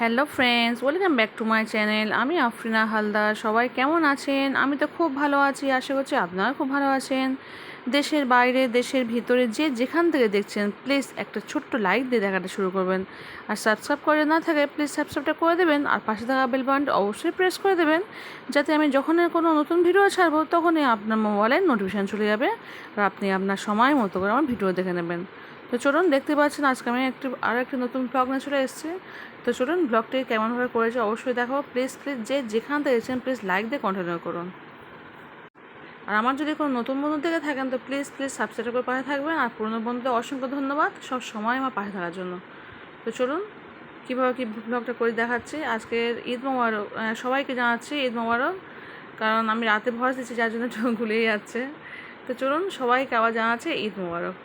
Hello friends, welcome back to my channel. আমি আফরিনা হালদার। সবাই কেমন আছেন? আমি তো খুব ভালো আছি, আশা করছি আপনারা খুব ভালো আছেন। দেশের বাইরে, দেশের ভিতরে যে যেখান থেকে দেখছেন, প্লিজ একটা ছোট্ট লাইক দিয়ে দেখাটা শুরু করবেন। আর সাবস্ক্রাইব করে না থাকে প্লিজ সাবস্ক্রাইবটা করে দেবেন, আর পাশে থাকা বেল বাটনটা অবশ্যই প্রেস করে দেবেন, যাতে আমি যখনই কোনো নতুন ভিডিও ছাড়বো তখনই আপনার মোবাইলে নোটিফিকেশান চলে যাবে আর আপনি আপনার সময় মতো করে আমার ভিডিও দেখে নেবেন। তো চলুন, দেখতে পাচ্ছেন আজকে আমি আরও একটি নতুন ব্লগ নিয়ে চলে এসেছি। তো চলুন, ব্লগটি কেমনভাবে করেছে অবশ্যই দেখাবো। প্লিজ যে যেখান থেকে এসেছেন প্লিজ লাইক দিয়ে কন্টিনিউ করুন। আর আমার যদি কোনো নতুন বন্ধু থেকে থাকেন তো প্লিজ সাবস্ক্রাইব করে পাশে থাকবেন। আর পুরনো বন্ধুদের অসংখ্য ধন্যবাদ সব সময় আমার পাশে থাকার জন্য। তো চলুন, কীভাবে কী ব্লগটা করে দেখাচ্ছি। আজকের ঈদ মোবারক সবাইকে জানাচ্ছি, ঈদ মোবারক। কারণ আমি রাতে ভয়েস দিচ্ছি যার জন্য ভুলেই যাচ্ছে। তো চলুন, সবাইকে আবার জানাচ্ছি ঈদ মোবারক।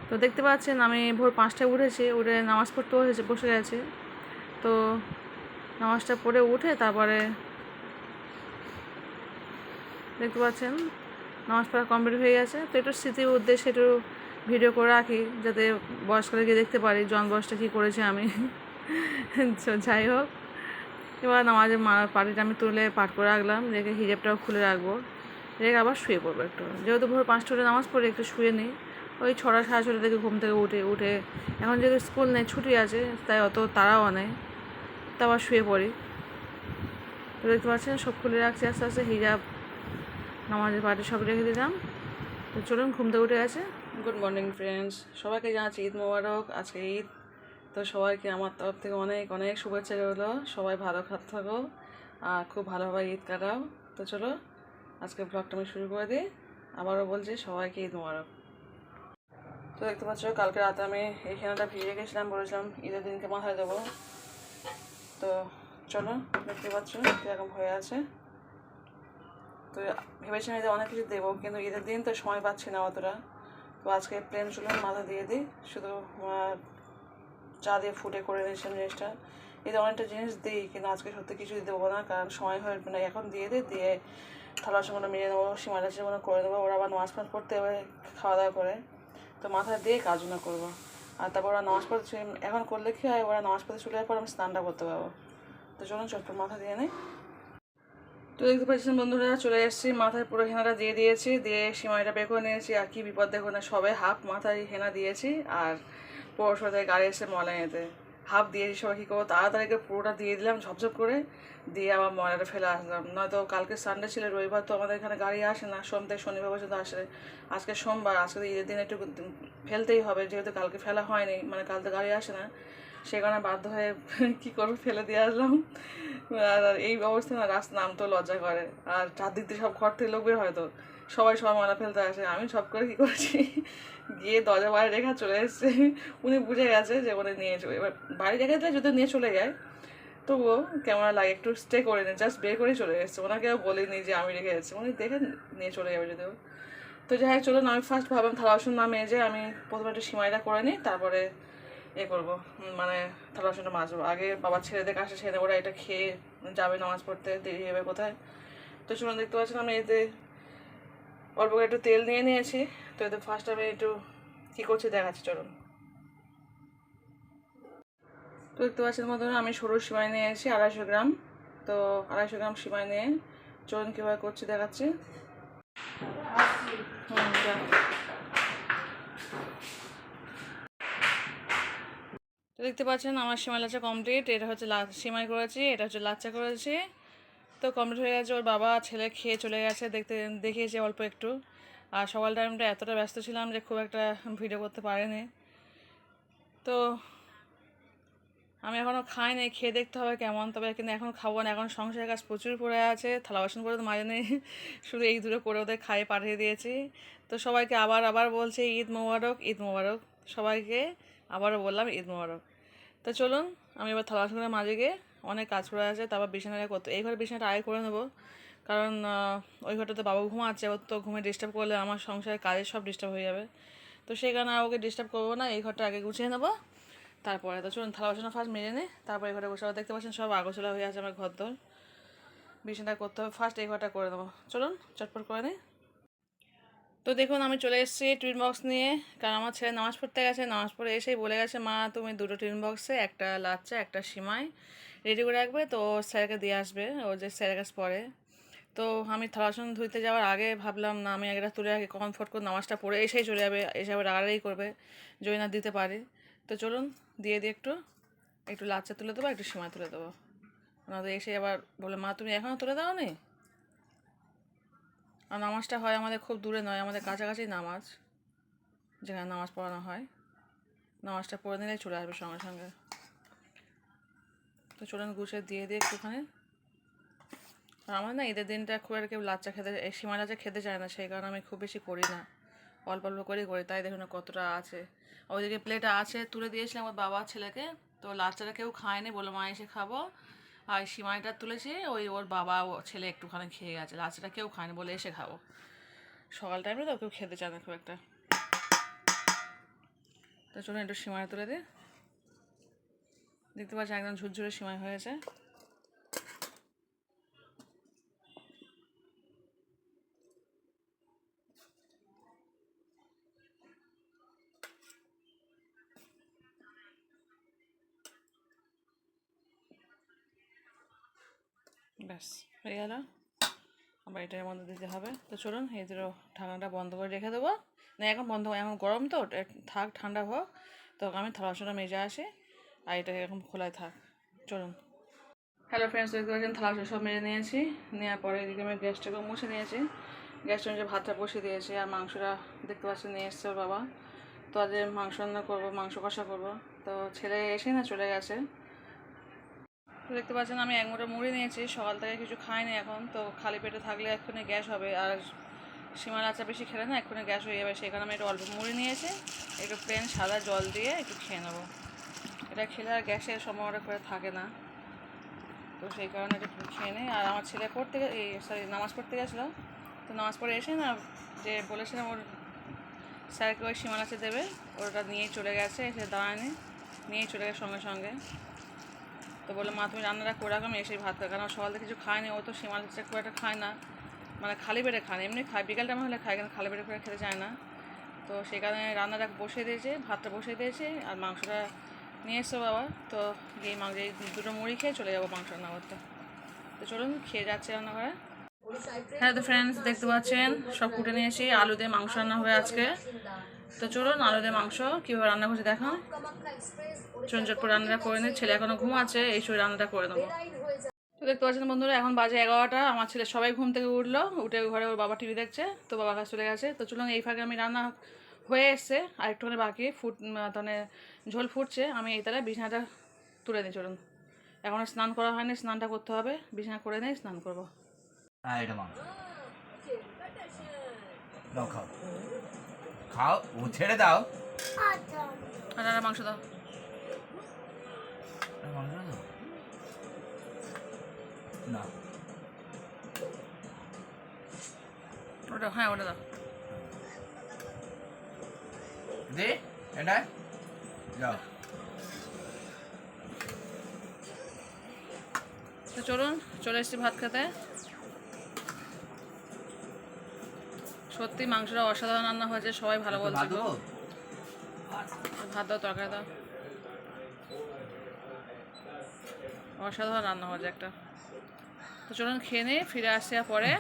তো দেখতে পাচ্ছেন আমি ভোর 5টায় উঠেছি, উঠে নামাজ পড়তে বসে গেছি। তো নামাজটা পড়ে উঠে তারপরে দেখতে পাচ্ছেন নামাজ পড়া কমপ্লিট হয়ে গেছে। তো একটু স্মৃতির উদ্দেশ্যে একটু ভিডিও করে রাখি, যাতে বয়স্করা গিয়ে দেখতে পারি জন বয়সটা কী করেছি আমি। যাই হোক, এবার নামাজের পাটিটা আমি তুলে পাঠ করে রাখলাম, রেখে হিজাবটাও খুলে রাখবো, রেখে আবার শুয়ে পড়বো একটু। যেহেতু ভোর 5টা উঠে নামাজ পড়ে একটু শুয়ে নিই। ওই 6টা সাড়ে 6টা থেকে ঘুম থেকে উঠে এখন যেহেতু স্কুল নেই, ছুটি আছে, তাই অত তাড়াও নেই, তো আবার শুয়ে পড়ি। তো দেখতে পাচ্ছেন সব খুলে রাখছি আস্তে আস্তে, হিজাব নামাজের পাটি সব রেখে দিলাম। তো চলুন, ঘুম থেকে উঠে গেছে। গুড মর্নিং ফ্রেন্ডস, সবাইকে জানাচ্ছি ঈদ মোবারক। আজকে ঈদ, তো সবাইকে আমার তরফ থেকে অনেক অনেক শুভেচ্ছা রইলো। সবাই ভালো থাকো আর খুব ভালোভাবে ঈদ কাটাও। তো চলো আজকে ব্লগটা আমি শুরু করে দিই। আবারও বলছি সবাইকে ঈদ মোবারক। তো দেখতে পাচ্ছ কালকে রাতে আমি এই হেনাটা ভিজিয়ে গেছিলাম, বলেছিলাম ঈদের দিনকে মাথায় দেবো। তো চলো, দেখতে পাচ্ছ কীরকম হয়ে আছে। তো ভেবেছিলাম ঈদে অনেক কিছু দেবো, কিন্তু ঈদের দিন তো সময় পাচ্ছি না অতটা। তো আজকে প্লেন চুলে মাথা দিয়ে দিই, শুধু চা দিয়ে ফুটে করে নিয়েছিলাম জিনিসটা। ঈদে অনেকটা জিনিস দিই, কিন্তু আজকে সত্যি কিছুই দেবো না, কারণ সময় হয়ে উঠবে না। এখন দিয়ে দিই, দিয়ে থালা বাসনগুলো মেরে নেবো, সীমাটা সেগুলো করে দেবো। ওরা আবার নামাজ পাঠ পড়তে হবে খাওয়া দাওয়া করে, তো মাথায় দিয়ে কাজগুলো করবো। আর তারপর ওরা নামাজ পড়তে এখন করলে কী হয়, ওরা নামাজ পড়তে চলে যাওয়ার পর আমি স্নানটা করতে পারবো। তো চলুন চটপট মাথা দিয়ে নিই। তো দেখতে পাচ্ছেন বন্ধুরা, চলে এসেছি, মাথায় পুরো হেনাটা দিয়ে দিয়েছি, দিয়ে সিমাইটা বের করে নিয়েছি। আর কি বিপদ দেখো না, সবে হাফ মাথায় হেনা দিয়েছি আর পৌরসভা থেকে গাড়ি এসে ময়লা নিতে হাফ দিয়েছি। সবাই কী করবো, তাড়াতাড়ি করে পুরোটা দিয়ে দিলাম ঝপঝপ করে, দিয়ে আবার ময়লাটা ফেলে আসলাম। নয়তো কালকে সানডে ছিল, রবিবার তো আমাদের এখানে গাড়ি আসে না, সোম থেকে শনিবার পর্যন্ত আসে। আজকে সোমবার, আজকে তো ঈদের দিন একটু ফেলতেই হবে, যেহেতু কালকে ফেলা হয়নি, মানে কাল তো গাড়ি আসে না, সে কারণে বাধ্য হয়ে কী করবো, ফেলে দিয়ে আসলাম। আর এই অবস্থা না, রাস্তা নামতেও লজ্জা করে। আর চারদিক দিয়ে সব ঘর থেকে লোক বের হয়তো, সবাই ময়লা ফেলতে আসে। আমি সব করে কী করেছি, গিয়ে দরজা বাইরে রেখা চলে এসছে। উনি বুঝে গেছে যে উনি নিয়ে চলে, এবার বাড়ি রেখে দিলে যদি নিয়ে চলে যায় তবুও কেমন লাগে, একটু স্টে করে নিই, জাস্ট বের করেই চলে এসছে। ওনাকে বলিনি যে আমি রেখে যাচ্ছি, উনি দেখে নিয়ে চলে যাবে যদিও। তো যাই হোক, চলুন, আমি ফার্স্ট ভাবলাম থালা বাসন না মেজে আমি প্রথমে একটু সিমাইটা করে নিই, তারপরে করবো, মানে থালা বাসনটা মাজবো। আগে বাবার ছেলেদের কাছে ছেড়ে ওরা এটা খেয়ে যাবে নামাজ পড়তে, দেরি হবে কোথায়। তো চলুন, দেখতে পাচ্ছেন আমি এতে অল্প করে একটু তেল নিয়ে নিয়েছি। তো এতে ফার্স্ট আমি একটু কী করছি দেখাচ্ছি, চলুন। তো দেখতে পাচ্ছেন মতো আমি সরু সিমাই নিয়েছি 250 গ্রাম। তো 250 গ্রাম সিমাই নিয়ে চলুন কীভাবে করছি দেখাচ্ছি। তো দেখতে পাচ্ছেন আমার সিমাই লাচা কমপ্লিট। এটা হচ্ছে সিমাই করেছি, এটা হচ্ছে লাচ্চা করেছি। তো কমপ্লিট হয়ে গেছে। ওর বাবা ছেলে খেয়ে চলে গেছে, দেখিয়েছে অল্প একটু। আর সকাল টাইমটা এতটা ব্যস্ত ছিলাম যে খুব একটা ভিডিও করতে পারিনি। তো আমি এখনও খাইনি, খেয়ে দেখতে হবে কেমন, তবে কিন্তু এখন খাবো না, এখন সংসারের কাজ প্রচুর পড়ে আছে, থালা বাসন করে তো মাজেনি, শুধু এই দুটো করে ওদের খাইয়ে পাঠিয়ে দিয়েছি। তো সবাইকে আবার বলছি ঈদ মোবারক, ঈদ মোবারক। সবাইকে আবারও বললাম ঈদ মোবারক। তো চলুন, আমি এবার থালা বাসন করে মাজে গিয়ে, অনেক কাজ পড়ে আছে, তারপর বিছানাটা করতে, এই ঘরে বিছানাটা আগে করে নেবো, কারণ ওই ঘরটাতে বাবু ঘুমাচ্ছে, ওর তো ঘুমে ডিস্টার্ব করলে আমার সংসারের কাজের সব ডিস্টার্ব হয়ে যাবে। তো সেই কারণে ওকে ডিস্টার্ব করবো না, এই ঘরটা আগে গুছিয়ে নেবো তারপরে। তো চলুন থালা বাসন ফার্স্ট মেজে নিই, তারপর এই ঘরে বসে দেখতে পাচ্ছেন সব আগোছালা হয়ে আছে আমার ঘর দর, বিছানাটা করতে হবে ফার্স্ট, এই ঘরটা করে দেবো। চলুন চটপট করে নিই। তো দেখুন আমি চলে এসেছি টিফিন বক্স নিয়ে, কারণ আমার ছেলে নামাজ পড়তে গেছে, নামাজ পড়ে এসেই বলে গেছে মা তুমি দুটো টিফিন বক্সে একটা লাচ্চা একটা সিমাই রেডি করে রাখবে, তো স্যারকে দিয়ে আসবে, ও যে স্যারের কাছে পড়ে। তো আমি থালা বাসন ধুইতে যাওয়ার আগে ভাবলাম না আমি একটা তুলে রাখি, কমফোর্ট করে নামাজটা পড়ে এসেই চলে যাবে, এসে আবার রাগারাগি করবে যদি না দিতে পারি। তো চলুন দিয়ে দিই, একটু একটু লাচ্চা তুলে দেবো, একটু সিমাই তুলে দেবো। ওনাদের এসে আবার বলে মা তুমি এখনও তুলে দাও নি। আর নামাজটা হয় আমাদের খুব দূরে নয়, আমাদের কাছাকাছি নামাজ, যেখানে নামাজ পড়ানো হয়। নামাজটা পড়ে নিলেই চলে আসবে সঙ্গে সঙ্গে। তো চলুন গুছিয়ে দিয়ে দিই একটুখানি। আর আমার না ঈদের দিনটা খুব একটা কেউ লাচ্চা খেতে, এই সিমাই লাচ্চা খেতে চায় না, সেই কারণে আমি খুব বেশি করি না, অল্প অল্প করেই করি। তাই দেখুন কতটা আছে, ওইদিকে প্লেটে আছে, তুলে দিয়েছিলাম আমার বাবা ছেলেকে। তো লাচ্চাটা কেউ খায়নি, বলে মা এসে খাবো। আর সিমাইটা তুলেছি, ওর বাবা ও ছেলে একটুখানি খেয়ে গেছে, লাচ্চাটা কেউ খায়নি, বলে এসে খাবো। সকাল টাইমে তো কেউ খেতে চায় না খুব একটা। তো চলুন একটু সিমাই তুলে দিই। দেখতে পাচ্ছি একদম ঝুরঝুরে সিমাই হয়েছে। ব্যাস হয়ে গেল, আবার এটার মধ্যে দিতে হবে। তো চলুন এই দুটো ঢাকনাটা বন্ধ করে রেখে দেবো। না এখন বন্ধ, এখন গরম তো, থাক ঠান্ডা হোক, তো আমি থালা বাসনটা মেজে আসি, আর এটা এরকম খোলাই থাক। চলুন। হ্যালো ফ্রেন্ডস, দেখতে পাচ্ছেন থালা বাসন সব মেজে নিয়েছি, নেওয়ার পরে এদিকে আমি গ্যাসটাকে মুছে নিয়েছি, গ্যাসটা নিয়ে ভাতটা বসিয়ে দিয়েছি। আর মাংসটা দেখতে পাচ্ছেন নিয়ে এসছে ওর বাবা। তো আজ মাংস রান্না করবো, মাংস কষা করবো। তো ছেলে এসে না চলে গেছে। তো দেখতে পাচ্ছেন আমি এক মুঠো মুড়ি নিয়েছি, সকাল থেকে কিছু খাইনি এখন, তো খালি পেটে থাকলে এক্ষুনি গ্যাস হবে, আর সীমা লাচা বেশি খেলে না এক্ষুনি গ্যাস হয়ে যাবে, সেই কারণে আমি একটু অল্প মুড়ি নিয়েছি, একটু প্লেন সাদা জল দিয়ে একটু খেয়ে নেবো। এটা খেলে আর গ্যাসের সম্ভাবনা করে থাকে না, তো সেই কারণে এটা খেয়ে নেই। আর আমার ছেলে নামাজ পড়তে গেছিলো, তো নামাজ পড়ে এসে না যে বলেছিলাম ওর স্যারকে ওই সীমা লাচা দেবে, ওটা নিয়েই চলে গেছে, এসে দাঁড়ায়নি, নিয়েই চলে গেছে সঙ্গে সঙ্গে। তো বলে মা তুমি রান্নাটা করে রাখো আমি এসেই ভাত খাই, কারণ সকালে কিছু খায়নি, ও তো সীমা লাচা খুব একটা খায় না, মানে খালি পেটে খায়, এমনি খায় বিকাল টাইমে হলে খায়, কিন্তু খালি পেটে করে খেতে চায় না। তো সেই কারণে রান্নাটা বসিয়ে দিয়েছে, ভাতটা বসিয়ে দিয়েছে, আর মাংসটা নিয়ে এসছো বাবা। তো এই মাংস এই দুটো মুড়ি খেয়ে চলে যাবো মাংস রান্না করতে। তো চলুন খেয়ে যাচ্ছে রান্নাঘরে। হ্যাঁ তো ফ্রেন্ডস দেখতে পাচ্ছেন সব কুটে নিয়েছি, আলু দিয়ে মাংস রান্না হবে আজকে। তো চলুন আলু দিয়ে মাংস কীভাবে রান্না করছি দেখাও। চঞ্চট করে রান্নাটা করে নিই, ছেলে এখনও ঘুম আছে, এই সময় রান্নাটা করে নেবো। তো দেখতে পাচ্ছেন বন্ধুরা এখন বাজে 11টা, আমার ছেলে সবাই ঘুম থেকে উঠলো, উঠে ঘরে ওর বাবা টিভি দেখছে, তো বাবা কাছে চলে গেছে। তো চলুন এই ফাঁকে আমি রান্না হয়ে এসছে, আর একটুখানি বাকি মানে ঝোল ফুটছে, আমি এই তালে বিছানাটা তুলে নিই। চলুন এখনও স্নান করা হয়নি, স্নানটা করতে হবে, বিছানা করে নেই স্নান করবো। খাও খাও, ও ছেড়ে দাও। আর মাংস দাও, মাংস দাও না, ওটা হ্যাঁ ওটা দাও। দে এটা যাও। তো চলুন চলে এসেছি ভাত খেতে। সত্যি মাংসটা অসাধারণ রান্না হয়েছে, সবাই ভালো বলছে গো। ভাত দাও, তরকারি দাও, অসাধারণ রান্না হয়েছে একটা। তো চলুন খেয়ে নিই, ফিরে আসছি পরে।